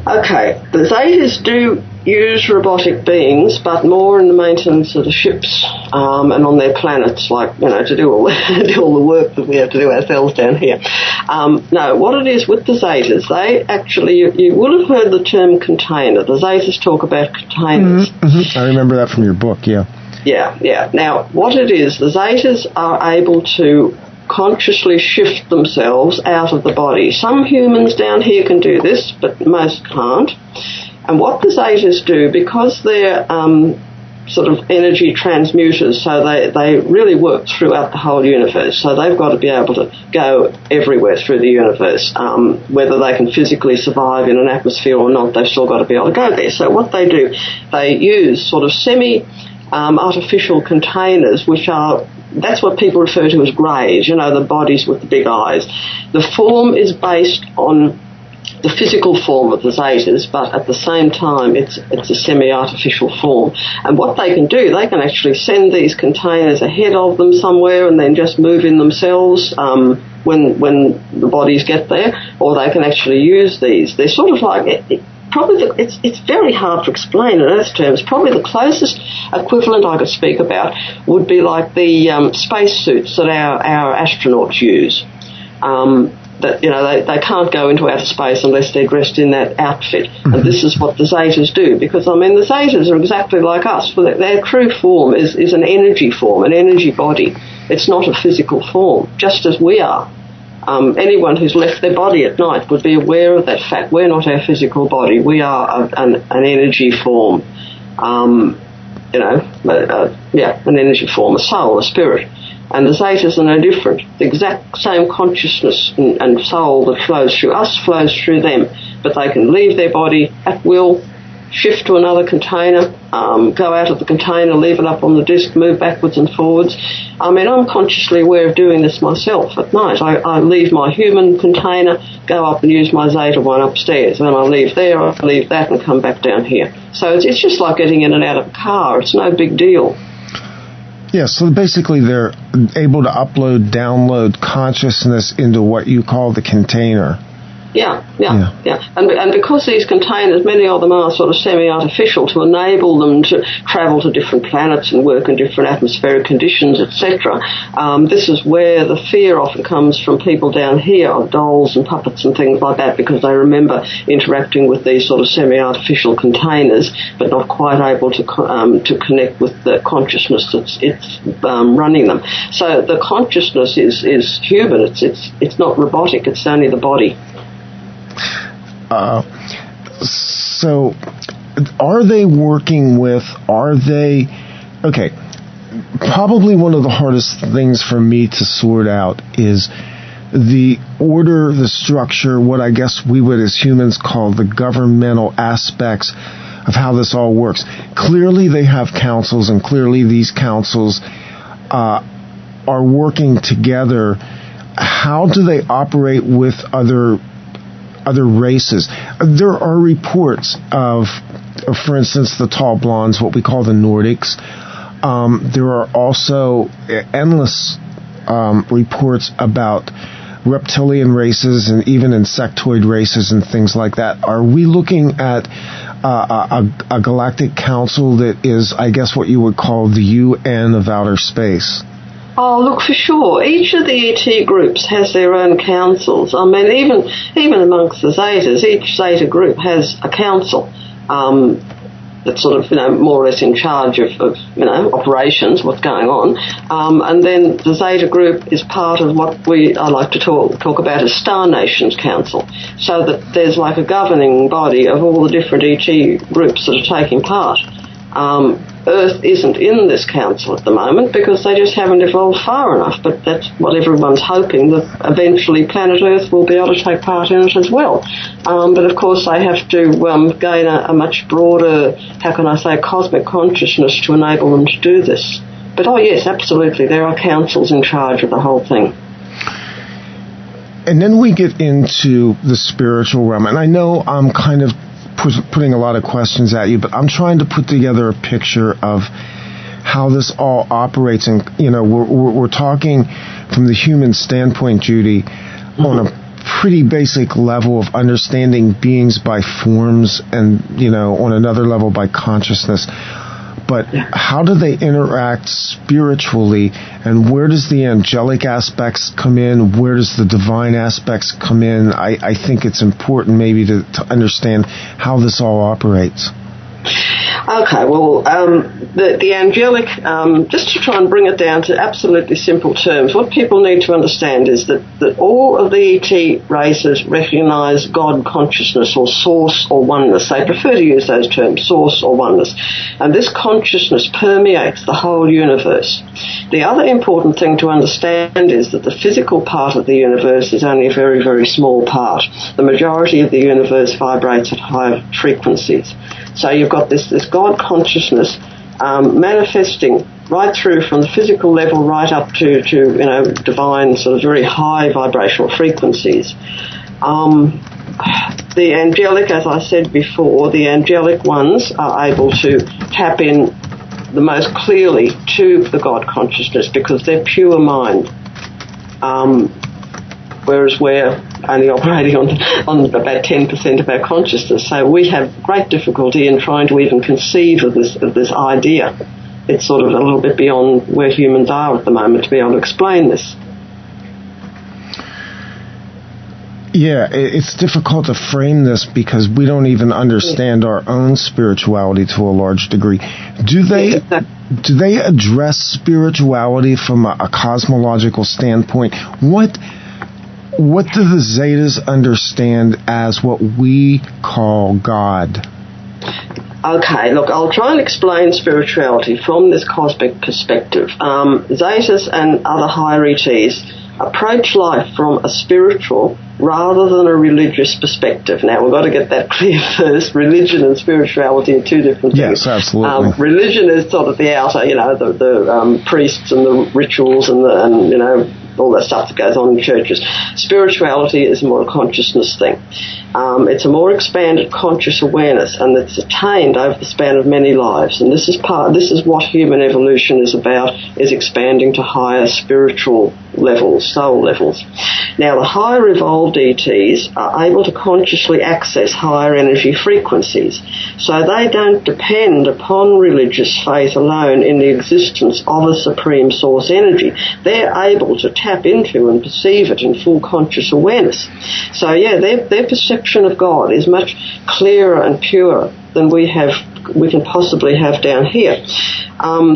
Speaker 3: Okay, the Zetas do use robotic beings, but more in the maintenance of the ships and on their planets, like, to do all the work that we have to do ourselves down here. No, what it is with the Zetas, they actually, you will have heard the term container. The Zetas talk about containers.
Speaker 2: Mm-hmm. I remember that from your book, yeah.
Speaker 3: Yeah. Now, what it is, the Zetas are able to consciously shift themselves out of the body. Some humans down here can do this, but most can't. And what the Zetas do, because they're sort of energy transmuters, so they really work throughout the whole universe. So they've got to be able to go everywhere through the universe. Whether they can physically survive in an atmosphere or not, they've still got to be able to go there. So what they do, they use sort of semi-artificial containers, which are, that's what people refer to as greys, the bodies with the big eyes. The form is based on the physical form of the Zetas, but at the same time it's a semi-artificial form. And what they can do, they can actually send these containers ahead of them somewhere and then just move in themselves when the bodies get there, or they can actually use these. They're sort of like, it's very hard to explain in Earth terms. Probably the closest equivalent I could speak about would be like the space suits that our astronauts use. That they can't go into outer space unless they're dressed in that outfit. Mm-hmm. And this is what the Zetas do, because the Zetas are exactly like us. Their true form is an energy form, an energy body. It's not a physical form, just as we are. Anyone who's left their body at night would be aware of that fact. We're not our physical body. We are an energy form. An energy form, a soul, a spirit. And the Zetas are no different. The exact same consciousness and soul that flows through us flows through them. But they can leave their body at will, shift to another container, go out of the container, leave it up on the disc, move backwards and forwards. I'm consciously aware of doing this myself at night. I leave my human container, go up and use my Zeta one upstairs. And I leave there, I leave that and come back down here. So it's just like getting in and out of a car. It's no big deal.
Speaker 2: Yeah, so basically they're able to upload, download consciousness into what you call the container.
Speaker 3: Yeah. And because these containers, many of them are sort of semi-artificial to enable them to travel to different planets and work in different atmospheric conditions, etc. This is where the fear often comes from people down here of dolls and puppets and things like that, because they remember interacting with these sort of semi-artificial containers, but not quite able to connect with the consciousness that's running them. So the consciousness is human. It's not robotic. It's only the body.
Speaker 2: So are they working with, probably one of the hardest things for me to sort out is the order, the structure, what I guess we would as humans call the governmental aspects of how this all works. Clearly they have councils, and clearly these councils are working together. How do they operate with other races? There are reports of, for instance, the tall blondes, what we call the Nordics. There are also endless reports about reptilian races and even insectoid races and things like that. Are we looking at a galactic council that is, I guess, what you would call the UN of outer space?
Speaker 3: Oh, look, for sure. Each of the ET groups has their own councils. I mean, even amongst the Zetas, each Zeta group has a council that's sort of, more or less in charge of operations, what's going on. And then the Zeta group is part of what I like to talk about as Star Nations Council, so that there's like a governing body of all the different ET groups that are taking part. Earth isn't in this council at the moment because they just haven't evolved far enough, but that's what everyone's hoping, that eventually planet Earth will be able to take part in it as well. But of course they have to gain a much broader, cosmic consciousness to enable them to do this. But oh yes, absolutely, there are councils in charge of the whole thing. And
Speaker 2: then we get into the spiritual realm, and I know I'm kind of putting a lot of questions at you, but I'm trying to put together a picture of how this all operates. And we're talking from the human standpoint, Judy, on a pretty basic level of understanding beings by forms, and on another level by consciousness. But how do they interact spiritually, and where does the angelic aspects come in? Where does the divine aspects come in? I think it's important maybe to understand how this all operates.
Speaker 3: Okay, well, the angelic, just to try and bring it down to absolutely simple terms, what people need to understand is that all of the ET races recognise God consciousness or source or oneness. They prefer to use those terms, source or oneness. And this consciousness permeates the whole universe. The other important thing to understand is that the physical part of the universe is only a very, very small part. The majority of the universe vibrates at high frequencies. So you've got this God consciousness manifesting right through from the physical level right up to divine sort of very high vibrational frequencies. The angelic, as I said before, the angelic ones are able to tap in the most clearly to the God consciousness because they're pure mind. Whereas we're only operating on about 10% of our consciousness. So we have great difficulty in trying to even conceive of this idea. It's sort of a little bit beyond where humans are at the moment to be able to explain this.
Speaker 2: Yeah, it's difficult to frame this because we don't even understand our own spirituality to a large degree. Do they address spirituality from a cosmological standpoint? What do the Zetas understand as what we call God?
Speaker 3: Okay, look, I'll try and explain spirituality from this cosmic perspective. Zetas and other higher ETs approach life from a spiritual rather than a religious perspective. Now, we've got to get that clear first. Religion and spirituality are two different things.
Speaker 2: Yes, absolutely.
Speaker 3: Religion is sort of the outer, the priests and the rituals and all that stuff that goes on in churches. Spirituality is more a consciousness thing. It's a more expanded conscious awareness, and it's attained over the span of many lives. And this is what human evolution is about, is expanding to higher spiritual levels, soul levels. Now, the higher evolved ETs are able to consciously access higher energy frequencies, so they don't depend upon religious faith alone in the existence of a supreme source energy. They're able to tap into and perceive it in full conscious awareness. So, their perception of God is much clearer and purer than we can possibly have down here.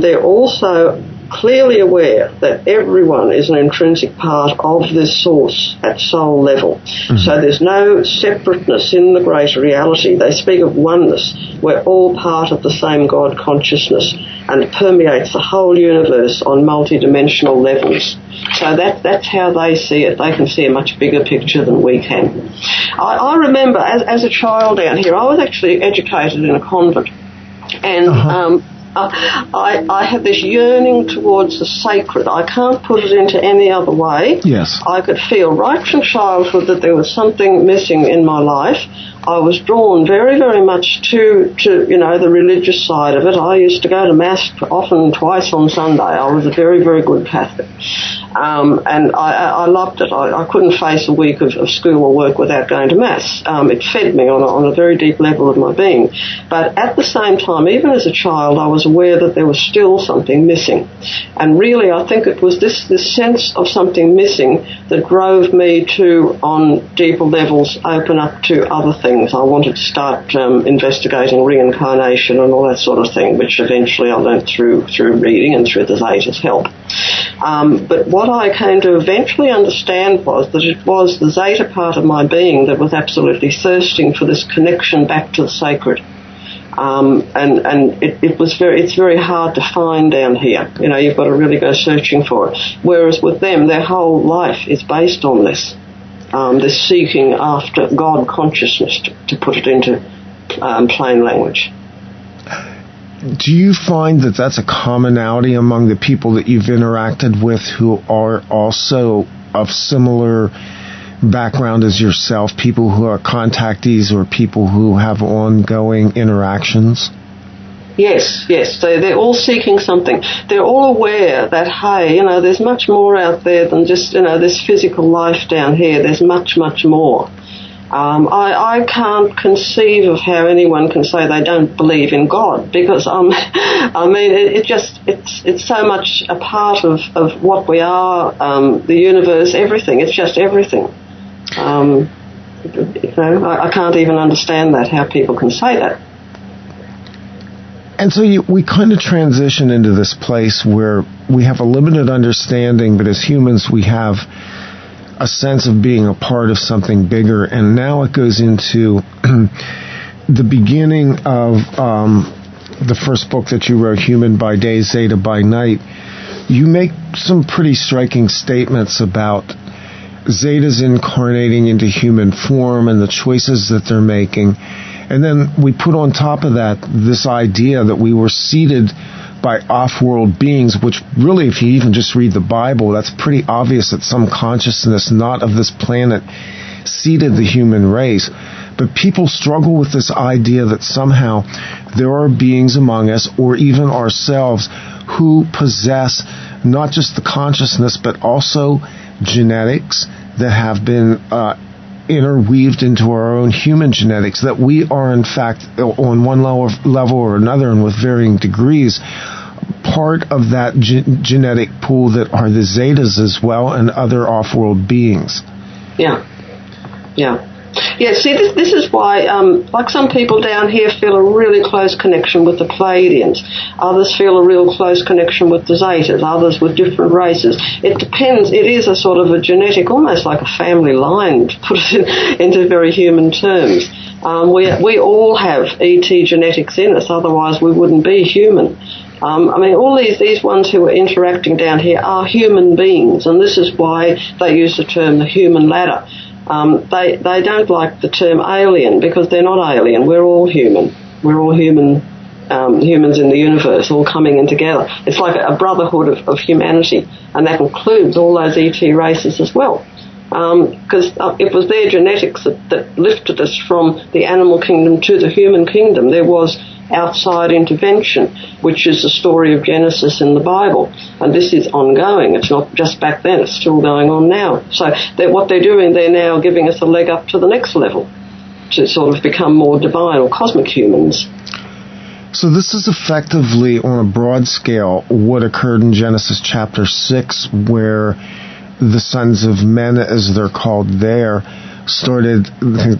Speaker 3: They're also clearly aware that everyone is an intrinsic part of this source at soul level. Mm-hmm. So there's no separateness in the greater reality. They speak of oneness. We're all part of the same God consciousness, and it permeates the whole universe on multidimensional levels. So that's how they see it. They can see a much bigger picture than we can. I remember as a child down here, I was actually educated in a convent, and I had this yearning towards the sacred. I can't put it into any other way.
Speaker 2: Yes.
Speaker 3: I could feel right from childhood that there was something missing in my life. I was drawn very, very much to the religious side of it. I used to go to Mass often twice on Sunday. I was a very, very good Catholic. And I loved it. I couldn't face a week of school or work without going to Mass. It fed me on a very deep level of my being. But at the same time, even as a child, I was aware that there was still something missing. And really, I think it was this sense of something missing that drove me to, on deeper levels, open up to other things. I wanted to start investigating reincarnation and all that sort of thing, which eventually I learned through reading and through the Zetas' help. But what I came to eventually understand was that it was the Zeta part of my being that was absolutely thirsting for this connection back to the sacred. And it's very hard to find down here. You've got to really go searching for it. Whereas with them, their whole life is based on this seeking after God consciousness, to put it into plain language.
Speaker 2: Do you find that that's a commonality among the people that you've interacted with who are also of similar background as yourself, people who are contactees or people who have ongoing interactions?
Speaker 3: Yes. They're all seeking something. They're all aware that, hey, there's much more out there than just, this physical life down here. There's much, much more. I can't conceive of how anyone can say they don't believe in God, because it's so much a part of what we are, the universe, everything. It's just everything. I can't even understand that, how people can say that.
Speaker 2: And so we kind of transition into this place where we have a limited understanding, but as humans we have a sense of being a part of something bigger. And now it goes into the beginning of the first book that you wrote, Human by Day, Zeta by Night. You make some pretty striking statements about Zetas incarnating into human form and the choices that they're making. And then we put on top of that this idea that we were seeded by off-world beings, which really, if you even just read the Bible, that's pretty obvious that some consciousness not of this planet seeded the human race. But people struggle with this idea that somehow there are beings among us, or even ourselves, who possess not just the consciousness, but also genetics that have been interweaved into our own human genetics, that we are in fact on one level or another and with varying degrees part of that genetic pool that are the Zetas as well and other off-world beings.
Speaker 3: Yeah, see, this is why, like some people down here feel a really close connection with the Pleiadians. Others feel a real close connection with the Zetas, others with different races. It depends. It is a sort of a genetic, almost like a family line, to put it into very human terms. We all have ET genetics in us, otherwise we wouldn't be human. All these ones who are interacting down here are human beings, and this is why they use the term the human ladder. They don't like the term alien, because they're not alien. We're all human. We're all human, humans in the universe, all coming in together. It's like a brotherhood of humanity, and that includes all those ET races as well. Because it was their genetics that lifted us from the animal kingdom to the human kingdom. There was outside intervention, which is the story of Genesis in the Bible. And this is ongoing. It's not just back then, it's still going on now. So what they're doing, they're now giving us a leg up to the next level, to sort of become more divine or cosmic humans.
Speaker 2: So this is effectively, on a broad scale, what occurred in Genesis chapter 6, where the sons of men, as they're called there, started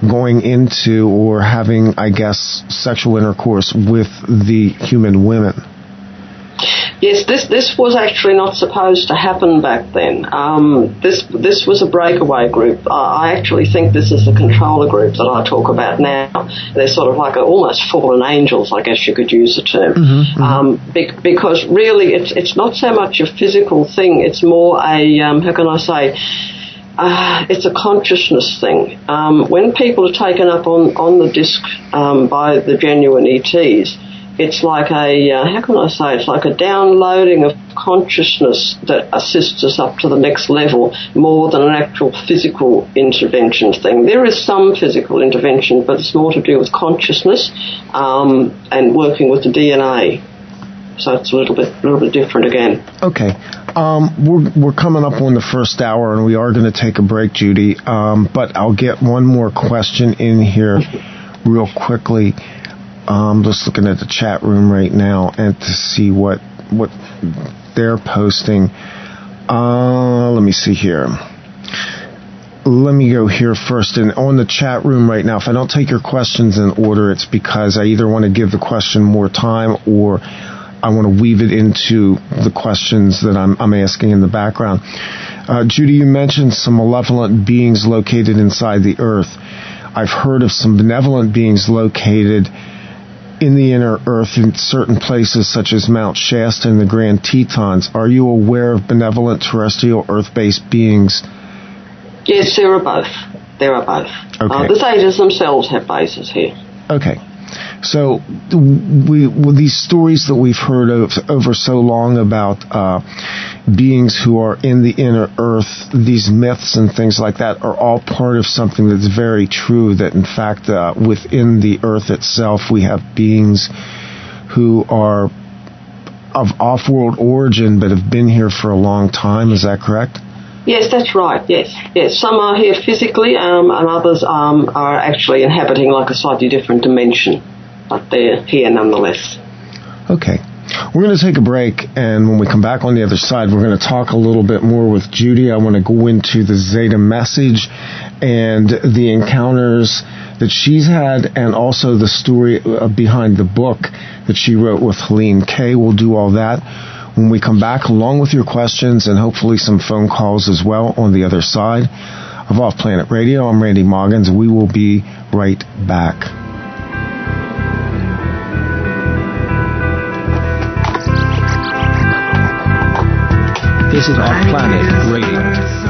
Speaker 2: going into or having, I guess, sexual intercourse with the human women.
Speaker 3: Yes, this was actually not supposed to happen back then. This was a breakaway group. I actually think this is the controller group that I talk about now. They're sort of like almost fallen angels, I guess you could use the term. Because really it's not so much a physical thing, it's more a, how can I say, it's a consciousness thing. When people are taken up on the disc by the genuine ETs, it's like it's like a downloading of consciousness that assists us up to the next level more than an actual physical intervention thing. There is some physical intervention, but it's more to do with consciousness and working with the DNA. So it's a little bit different again.
Speaker 2: Okay. We're coming up on the first hour, and we are going to take a break, Judy. But I'll get one more question in here real quickly. Just looking at the chat room right now and to see what they're posting. Let me see here. Let me go here first. And on the chat room right now, if I don't take your questions in order, it's because I either want to give the question more time or I want to weave it into the questions that I'm asking in the background. Judy, you mentioned some malevolent beings located inside the earth. I've heard of some benevolent beings located in the inner earth in certain places such as Mount Shasta and the Grand Tetons. Are you aware of benevolent terrestrial earth-based beings?
Speaker 3: Yes, there are both. Okay. The Zetas themselves have bases here.
Speaker 2: Okay. So these stories that we've heard over so long about beings who are in the inner earth, these myths and things like that are all part of something that's very true, that in fact within the earth itself we have beings who are of off-world origin but have been here for a long time. Is that correct?
Speaker 3: Yes, that's right. Yes. Some are here physically, and others are actually inhabiting like a slightly different dimension, but they're here nonetheless. Okay.
Speaker 2: We're going to take a break, and when we come back on the other side, we're going to talk a little bit more with Judy. I want to go into the Zeta message and the encounters that she's had, and also the story behind the book that she wrote with Helene Kay. We'll do all that when we come back, along with your questions and hopefully some phone calls as well on the other side of OffPlanet Radio. I'm Randy Moggins. We will be right back.
Speaker 1: This is OffPlanet Radio.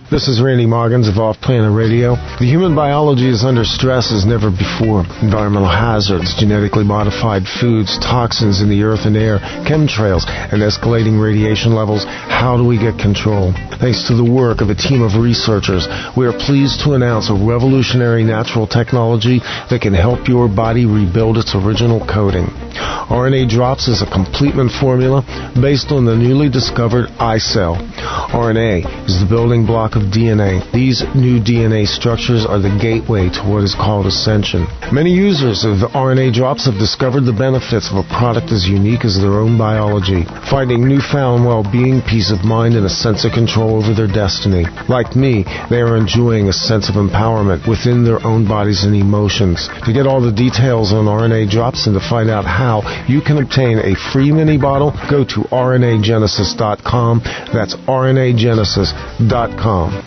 Speaker 2: This is Randy Moggins of OffPlanet Radio. The human biology is under stress as never before. Environmental hazards, genetically modified foods, toxins in the earth and air, chemtrails, and escalating radiation levels. How do we get control? Thanks to the work of a team of researchers, we are pleased to announce a revolutionary natural technology that can help your body rebuild its original coding. RNA Drops is a complement formula based on the newly discovered iCell. RNA is the building block of DNA. These new DNA structures are the gateway to what is called ascension. Many users of RNA drops have discovered the benefits of a product as unique as their own biology, finding newfound well-being, peace of mind, and a sense of control over their destiny. Like me, they are enjoying a sense of empowerment within their own bodies and emotions. To get all the details on RNA drops and to find out how you can obtain a free mini bottle, go to rnagenesis.com. That's rnagenesis.com.